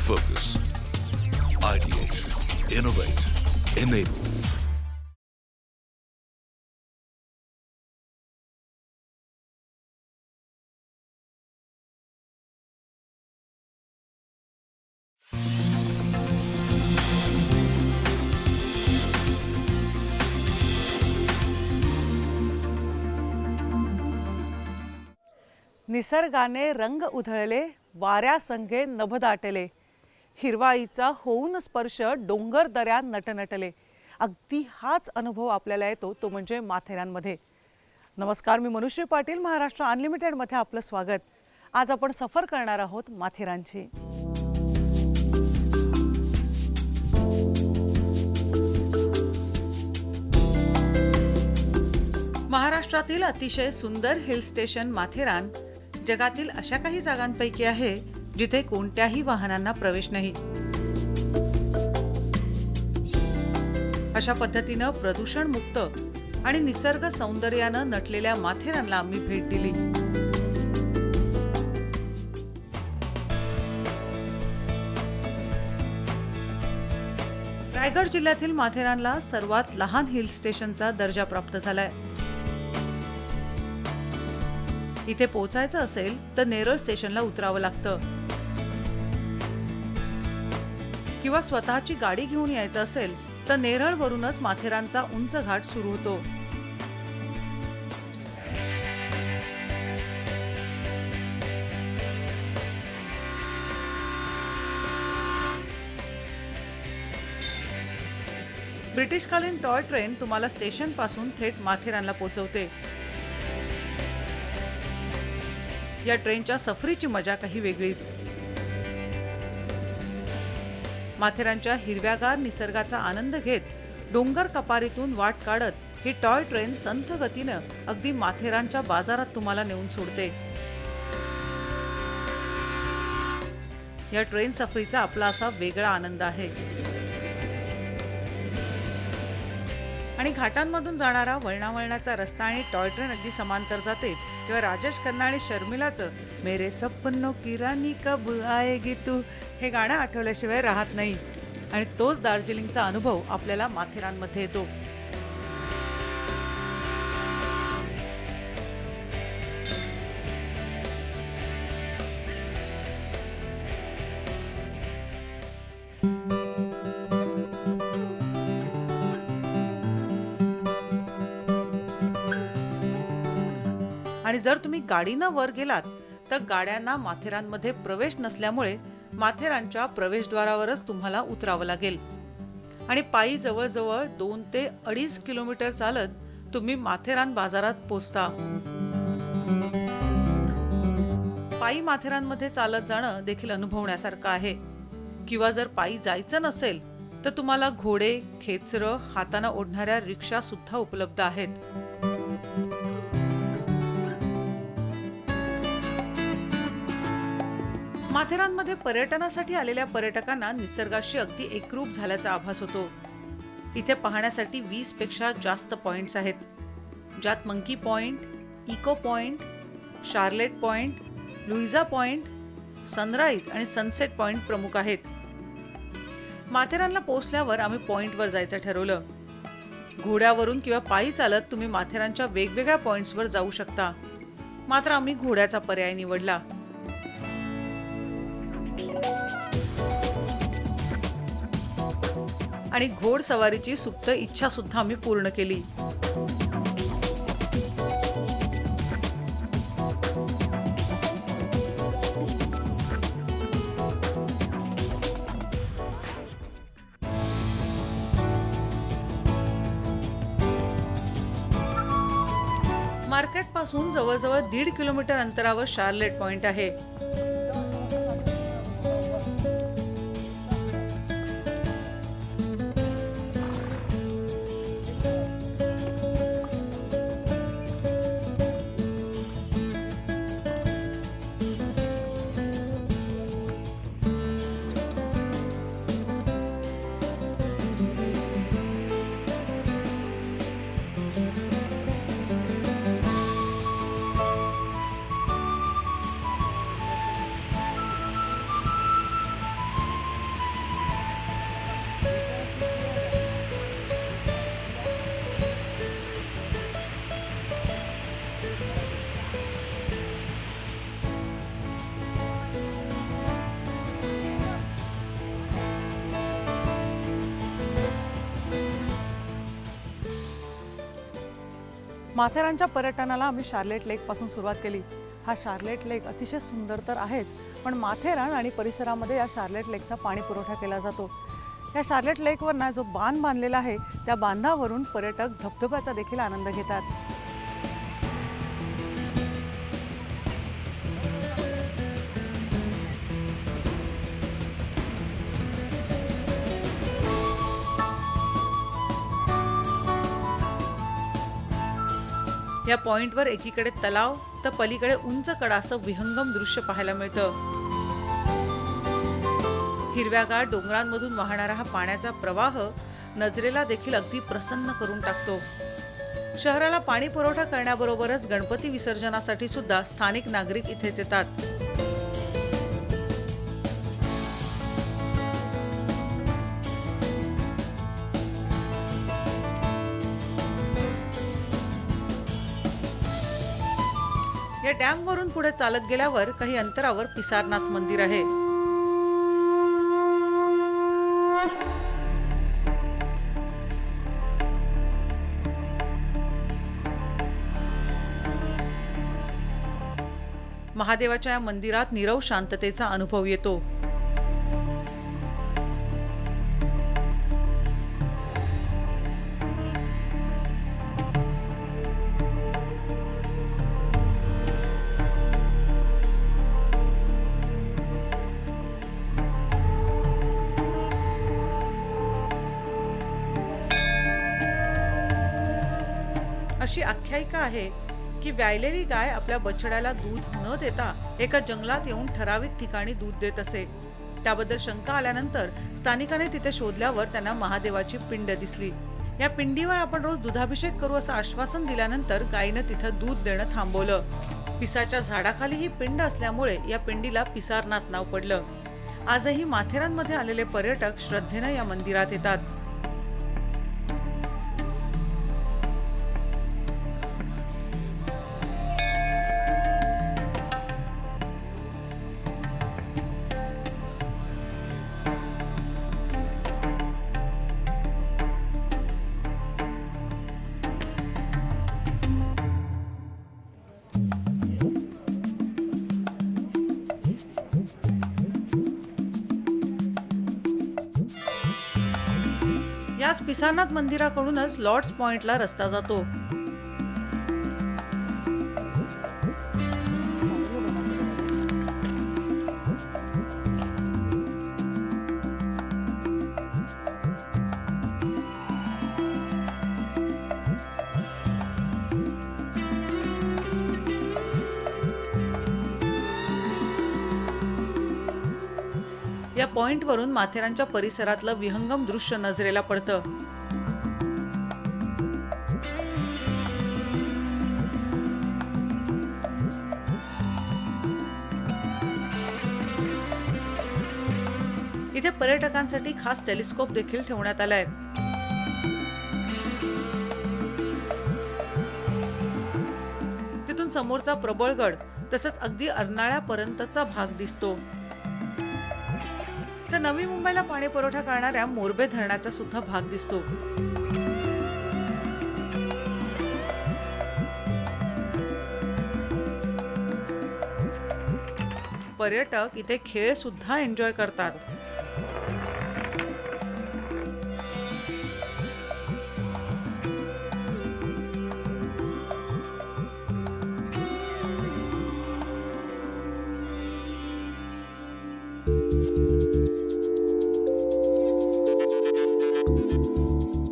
Focus. Ideate. Innovate. Enable. निसर्गाने रंग उधळले, वाऱ्या संगे नभ दाटले, हिरवाईचा होऊन स्पर्श डोंगर दऱ्या नटनटले. अगदी हाच अनुभव आपल्याला येतो तो म्हणजे माथेरानमध्ये. नमस्कार, मी मनुश्री पाटील, महाराष्ट्र अनलिमिटेडमध्ये आपलं स्वागत. आज आपण सफर करणार आहोत माथेरानची. महाराष्ट्रातील अतिशय सुंदर हिल स्टेशन माथेरान जगातील अशा काही जागांपैकी आहे जिथे कोणत्याही वाहनांना प्रवेश नाही. अशा पद्धतीनं प्रदूषण मुक्त आणि निसर्ग सौंदर्यानं नटलेल्या माथेरानला आम्ही भेट दिली. रायगड जिल्ह्यातील माथेरानला सर्वात लहान हिल स्टेशनचा दर्जा प्राप्त झालाय. इथे पोहोचायचं असेल तर नेरळ स्टेशनला उतरावं लागतं किंवा स्वतःची गाडी घेऊन यायचं असेल तर नेरळवरूनच माथेरानचा उंच घाट सुरू होतो. ब्रिटिशकालीन टॉय ट्रेन तुम्हाला स्टेशन पासून थेट माथेरानला पोहोचवते. या ट्रेनच्या सफरीची मजा काही वेगळीच. माथेरानच्या हिरव्यागार निसर्गाचा आनंद घेत डोंगर कपारीतून वाट काढत ही टॉय ट्रेन संथ गतीनं अगदी माथेरानच्या बाजारात तुम्हाला नेऊन सोडते. या ट्रेन सफरीचा आपला असा वेगळा आनंद आहे. आणि घाटांमधून जाणारा वळणावळणाचा रस्ता आणि टॉय ट्रेन अगदी समांतर जाते तेव्हा राजेश खन्ना आणि शर्मिलाचं मेरे सपनों की रानी कब आएगी तू हे गाणं आठवल्याशिवाय राहत नाही. आणि तोच दार्जिलिंगचा अनुभव आपल्याला माथेरानमध्ये येतो. आणि जर तुम्ही गाडीनं वर गेलात तर गाड्यांना माथेरानमध्ये प्रवेश नसल्यामुळे माथेरानच्या प्रवेशद्वारावरच तुम्हाला उतरावं लागेल. आणि पायी जवळजवळ 2 ते 2.5 किलोमीटर चालत तुम्ही माथेरान बाजारात पोहोचता. पायी माथेरानमध्ये चालत जाणं देखील अनुभवण्यासारखं आहे. किंवा जर पायी जायचं नसेल तर तुम्हाला घोडे, खेचरं, हाताने ओढणाऱ्या रिक्षा सुद्धा उपलब्ध आहेत. माथेरानमध्ये पर्यटनासाठी आलेल्या पर्यटकांना निसर्गाशी अगदी एकरूप झाल्याचा आभास होतो. इथे पाहण्यासाठी 20 पेक्षा जास्त पॉइंट्स आहेत, ज्यात monkey point, echo point, Charlotte point, Luisa point, sunrise आणि सनसेट पॉइंट प्रमुख आहेत. माथेरानला पोहोचल्यावर आम्ही पॉइंटवर जायचं ठरवलं. घोड्यावरून किंवा पायी चालत तुम्ही माथेरानच्या वेगवेगळ्या पॉइंट्सवर जाऊ शकता. मात्र आम्ही घोड्याचा पर्याय निवडला. आणि घोडसवारीची सुप्त इच्छा सुद्धा आम्ही पूर्ण केली. मार्केट पासून जवळजवळ 1.5 किलोमीटर अंतरावर शार्लेट पॉइंट आहे. माथेरानच्या पर्यटनाला आम्ही शार्लेट लेकपासून सुरुवात केली. हा शार्लेट लेक अतिशय सुंदर तर आहेच, पण माथेरान आणि परिसरामध्ये या शार्लेट लेकचा पाणी पुरवठा केला जातो. या शार्लेट लेकवर ना जो बांध बांधलेला आहे त्या बांधावरून पर्यटक धबधब्याचा देखील आनंद घेतात. या पॉइंटवर एकीकडे तलाव तर पलीकडे उंच कडा असं विहंगम दृश्य पाहायला मिळतं. हिरव्यागार डोंगरांमधून वाहणारा हा पाण्याचा प्रवाह नजरेला देखील अगदी प्रसन्न करून टाकतो. शहराला पाणी पुरवठा करण्याबरोबरच गणपती विसर्जनासाठी सुद्धा स्थानिक नागरिक इथेच येतात. या डॅम वरून पुढे चालत गेल्यावर काही अंतरावर पिसारनाथ मंदिर आहे. महादेवाच्या या मंदिरात नीरव शांततेचा अनुभव येतो. अशी आख्यायिका आहे की व्यायलेली गाय आपल्या बछड्याला दूध न देता एका जंगलात येऊन ठराविक ठिकाणी दूध देत असे. त्याबद्दल शंका आल्यानंतर स्थानिकांनी तिथे शोधल्यावर त्यांना महादेवाची पिंड दिसली. या पिंडीवर आपण रोज दुधाभिषेक करू असं आश्वासन दिल्यानंतर गायीनं तिथं दूध देणं थांबवलं. पिसाच्या झाडाखाली ही पिंड असल्यामुळे या पिंडीला पिसारनाथ नाव पडलं. आजही माथेरानमध्ये आलेले पर्यटक श्रद्धेनं या मंदिरात येतात. याच पिसारनाथ मंदिराकडूनच लॉर्ड्स पॉइंटला रस्ता जातो. या पॉइंट वरून माथेरानच्या परिसरातलं विहंगम दृश्य नजरेला पडतं. इथे पर्यटकांसाठी खास टेलिस्कोप देखील ठेवण्यात आलाय. तिथून समोरचा प्रबळगड तसंच अगदी अर्नाळ्यापर्यंतचा भाग दिसतो. तर नवी मुंबईला पाणी पुरवठा करणाऱ्या मोरबे धरणाचा सुद्धा भाग दिसतो. पर्यटक इथे खेळ सुद्धा एन्जॉय करतात.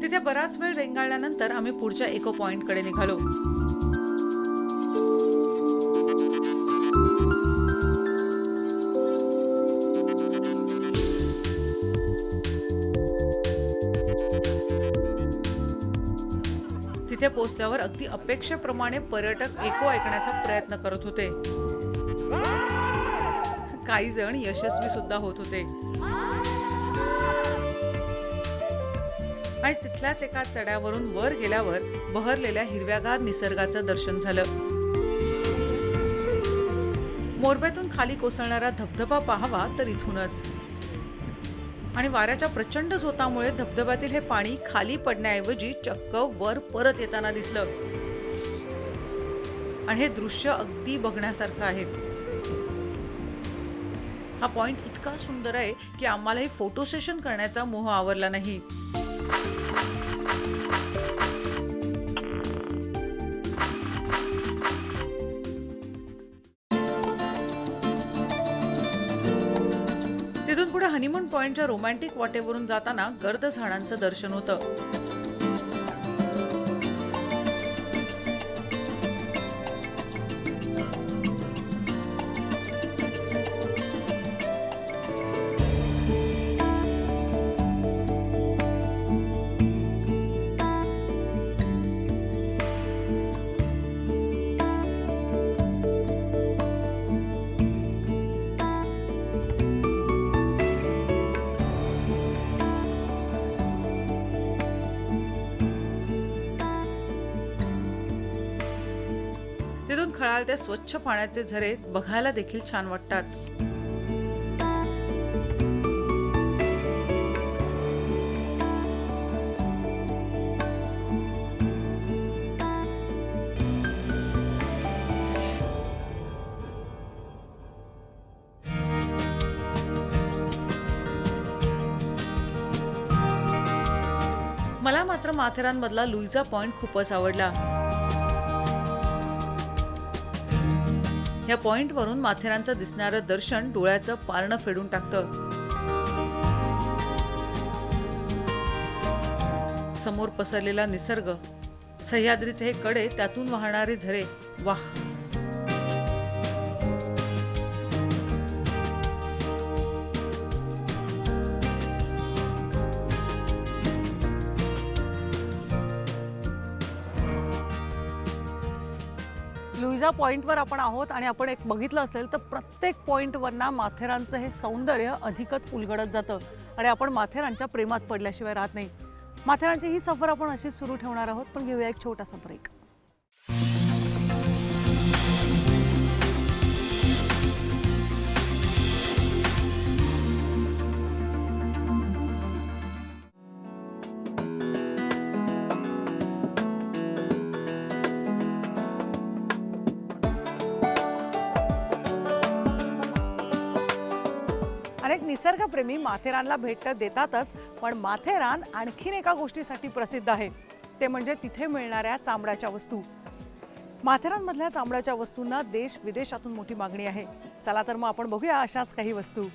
तिथे बराच वेळ रेंगाळल्यानंतर आम्ही पुढच्या इको पॉइंट कडे निघालो. तिथे पोहोचल्यावर अगदी अपेक्षेप्रमाणे पर्यटक इको ऐकण्याचा प्रयत्न करत होते. काही जण यशस्वी सुद्धा होत होते. आणि तिथल्याच एका चढ्यावरून वर गेल्यावर बहरलेल्या हिरव्यागार निसर्गाचं दर्शन झालं. मोरबेतून खाली कोसळणारा धबधबा पाहावा तर इथूनच. आणि वाऱ्याच्या प्रचंड झोतामुळे धबधब्यातील हे पाणी खाली पडण्याऐवजी चक्क वर परत येताना दिसलं. आणि हे दृश्य अगदी बघण्यासारखं आहे. हा पॉइंट इतका सुंदर आहे की आम्हालाही फोटो सेशन करण्याचा मोह आवरला नाही. तिथून पुढे हनीमून पॉइंटच्या रोमॅन्टिक वाटेवरून जाताना गर्द झाडांचं दर्शन होतं. तिथून खळाळते स्वच्छ पाण्याचे झरे बघायला देखील छान वाटतात. मला मात्र माथेरानमधला लुईजा पॉइंट खूपच आवडला. या पॉइंट वरून माथेरानचं दिसणारं दर्शन डोळ्याचं पारणं फेडून टाकतं. समोर पसरलेला निसर्ग, सह्याद्रीचे हे कडे, त्यातून वाहणारे झरे, वाह. लुईजा पॉईंटवर आपण आहोत आणि आपण एक बघितलं असेल तर प्रत्येक पॉईंटवरना माथेरानचं हे सौंदर्य अधिकच उलगडत जातं आणि आपण माथेरानच्या प्रेमात पडल्याशिवाय राहत नाही. माथेरानची ही सफर आपण अशीच सुरू ठेवणार आहोत, पण घेऊया एक छोटासा ब्रेक. अनेक निसर्गप्रेमी माथेरानला भेट तर देतातच, पण माथेरान आणखीन एका गोष्टीसाठी प्रसिद्ध आहे, ते म्हणजे तिथे मिळणाऱ्या चामड्याच्या वस्तू. माथेरानमधल्या चामड्याच्या वस्तूंना देश विदेशातून मोठी मागणी आहे. चला तर मग आपण बघूया अशाच काही वस्तू.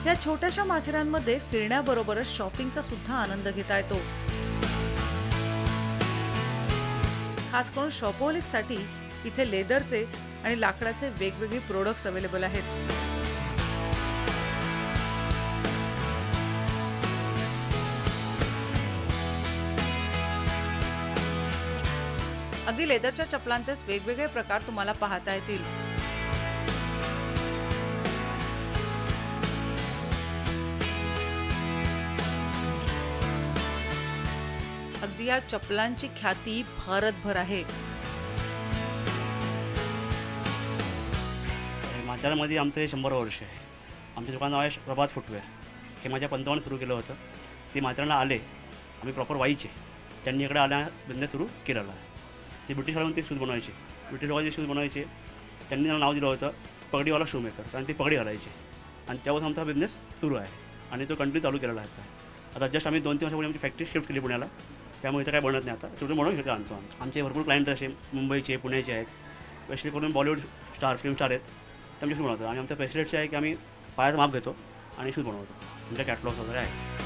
या छोट्याशा माथेरानमध्ये फिरण्याबरोबरच शॉपिंगचा सुद्धा आनंद घेता येतो. खास करून शॉपहोलिकसाठी इथे लेदरचे आणि लाकडाचे वेगवेगळे प्रोडक्ट्स अवेलेबल आहेत. अगदी लेदरच्या चपलांचेच वेगवेगळे प्रकार तुम्हाला पाहता येतील. अगदी या चपलांची ख्याती भारतभर आहे. माथेरानमध्ये आमचं हे 100 वर्ष आहे. आमच्या दुकान नाव आहे प्रभात फुटवेअर. हे माझ्या पंतप्रधान सुरू केलं होतं. ते माथेरानला आले, आम्ही प्रॉपर वाईचे, त्यांनी इकडे आल्या बिझनेस सुरू केलेला आहे. ते ब्रिटिशवाल्याहून ते शूज बनवायचे, ब्रिटिश लोकांचे शूज बनवायचे. त्यांनी त्यांना नाव दिलं होतं पगडीवाला शू मेकर, कारण ते पगडी घालायचे. आणि त्यावर आमचा बिझनेस सुरू आहे आणि तो कंटिन्यू चालू केलेला आहे. आता जस्ट आम्ही 2-3 वर्षापूर्वी आमची फॅक्टरी शिफ्ट केली पुण्याला, त्यामुळे इथं काय बनत नाही. आता शेवटी म्हणून इकडे आणतो आम्ही. आमचे भरपूर क्लायंट असे मुंबईचे, पुण्याचे आहेत, स्पेशली करून बॉलिवूड स्टार, फिल्म स्टार आहेत, त्यांचे शूज बनवतो. आणि आमच्या फॅसिलिटीचे आहे की आम्ही पायाचं माप घेतो आणि शूज बनवतो. आमच्या कॅटलॉग्स वगैरे आहे.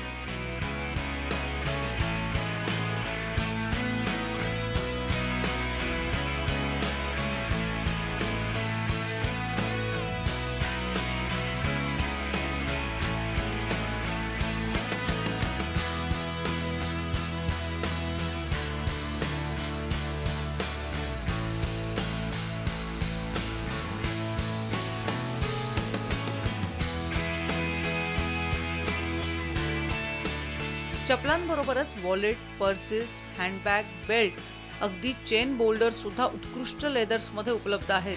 चपलांबरोबरच वॉलेट, पर्सेस, हँडबॅग, बेल्ट, अगदी चेन बोल्डर सुद्धा उत्कृष्ट लेदर्स मध्ये उपलब्ध आहेत.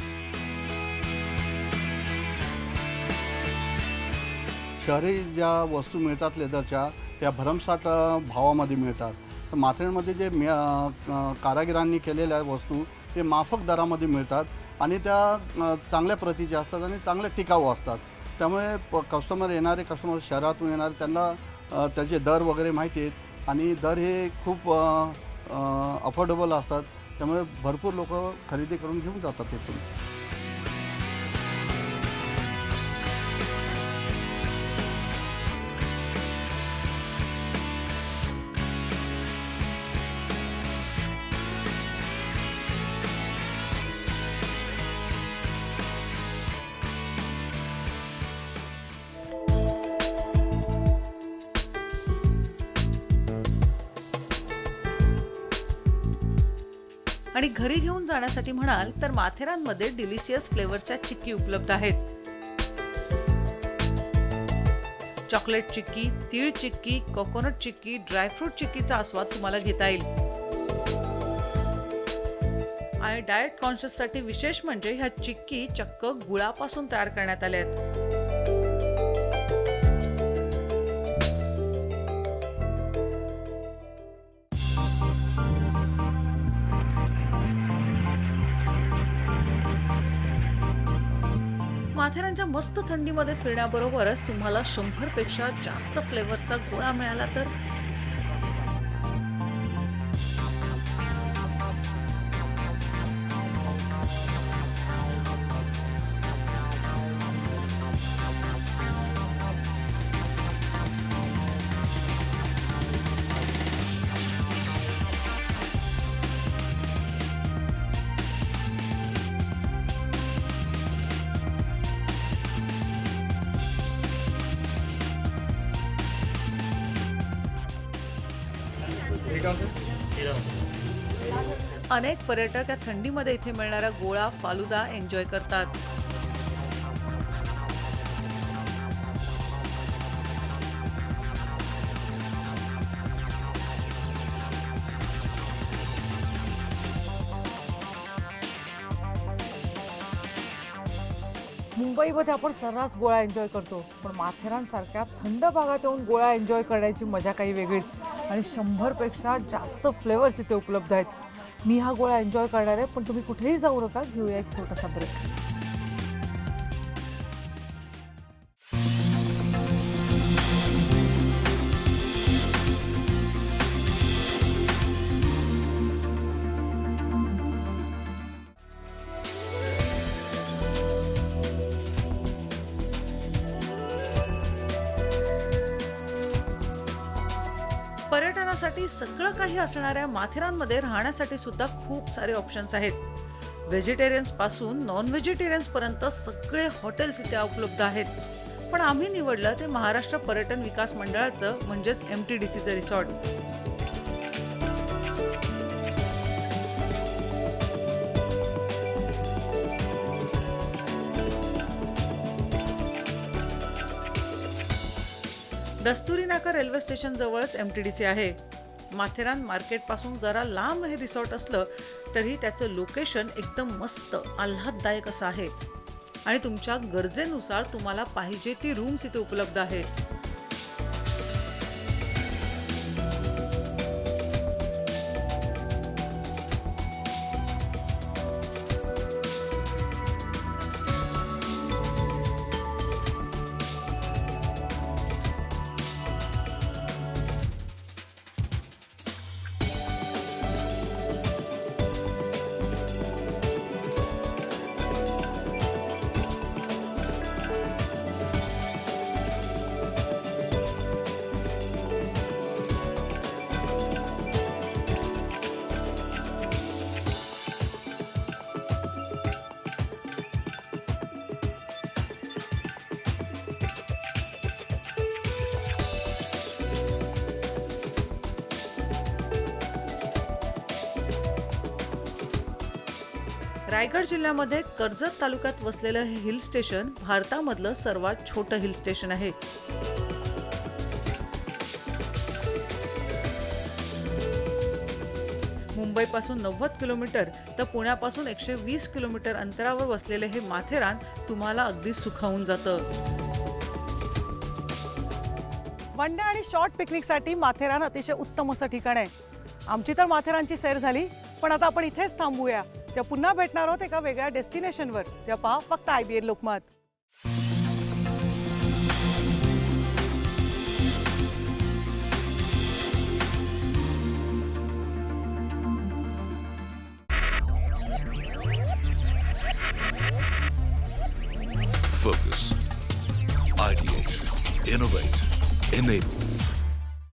शहरी ज्या वस्तू मिळतात लेदरच्या त्या भरमसाठ भावामध्ये मिळतात. तर माथेरानमध्ये जे कारागिरांनी केलेल्या वस्तू ते माफक दरामध्ये मिळतात आणि त्या चांगल्या प्रतीच्या असतात आणि चांगल्या टिकाऊ असतात. त्यामुळे कस्टमर शहरातून येणारे त्यांना त्याचे दर वगैरे माहिती आहेत आणि दर हे खूप अफोर्डेबल असतात. त्यामुळे भरपूर लोक खरेदी करून घेऊन जातात तिथून. आणि घरी घेऊन जाण्यासाठी म्हणाल तर माथेरानमध्ये डिलिशियस फ्लेवर्सच्या चिक्की उपलब्ध आहेत. चॉकलेट चिक्की, तीळ चिक्की, कोकोनट चिक्की, ड्रायफ्रूट चिक्कीचा आस्वाद तुम्हाला घेता येईल. आणि डाएट कॉन्शियस साठी विशेष म्हणजे ह्या चिक्की चक्क गुळापासून तयार करण्यात आल्या आहेत. माथेरानच्या मस्त थंडीमध्ये फिरण्याबरोबरच तुम्हाला 100 पेक्षा जास्त फ्लेवर्सचा गोळा मिळाला तर अनेक पर्यटक या थंडीमध्ये इथे मिळणारा गोळा फालुदा एन्जॉय करतात. मुंबईमध्ये आपण सर्रास गोळा एन्जॉय करतो, पण माथेरानसारख्या थंड भागात येऊन गोळा एन्जॉय करण्याची मजा काही वेगळीच. आणि 100 पेक्षा जास्त फ्लेवर्स इथे उपलब्ध आहेत. मी हा गोळा एन्जॉय करणार आहे, पण तुम्ही कुठेही जाऊ नका. घेऊया एक छोटासा ब्रेक. पर्यटनासाठी सगळं काही असणाऱ्या माथेरानमध्ये राहण्यासाठी सुद्धा खूप सारे ऑप्शन्स आहेत. व्हेजिटेरियन्स पासून नॉन व्हेजिटेरियन्स पर्यंत सगळे हॉटेल्स इथे उपलब्ध आहेत. पण आम्ही निवडलं ते महाराष्ट्र पर्यटन विकास मंडळाचं म्हणजेच MTDCचं रिसॉर्ट. दस्तुरी नाका रेल्वे स्टेशन जवळच MTDC आहे. माथेरान मार्केट पासून जरा लांब हे रिसॉर्ट असलं तरी त्याचं लोकेशन एकदम मस्त आल्हाददायक असं आहे आणि तुमच्या गरजेनुसार तुम्हाला पाहिजे ती रूम्स इथे उपलब्ध आहे. रायगड जिल्ह्यामध्ये कर्जत तालुक्यात वसलेलं हे हिल स्टेशन भारतामधलं सर्वात छोटं हिल स्टेशन आहे. मुंबईपासून 90 किलोमीटर तर पुण्यापासून 120 किलोमीटर अंतरावर वसलेले हे माथेरान तुम्हाला अगदी सुखावून जातं. वन डे आणि शॉर्ट पिकनिकसाठी माथेरान अतिशय उत्तम असं ठिकाण आहे. आमची तर माथेरानची सैर झाली, पण आता आपण इथेच थांबूया. त्या पुन्हा भेटणार आहोत एका वेगळ्या डेस्टिनेशनवर. त्या पहा फक्त IBN Lokmat. Focus, ideate, innovate, enable.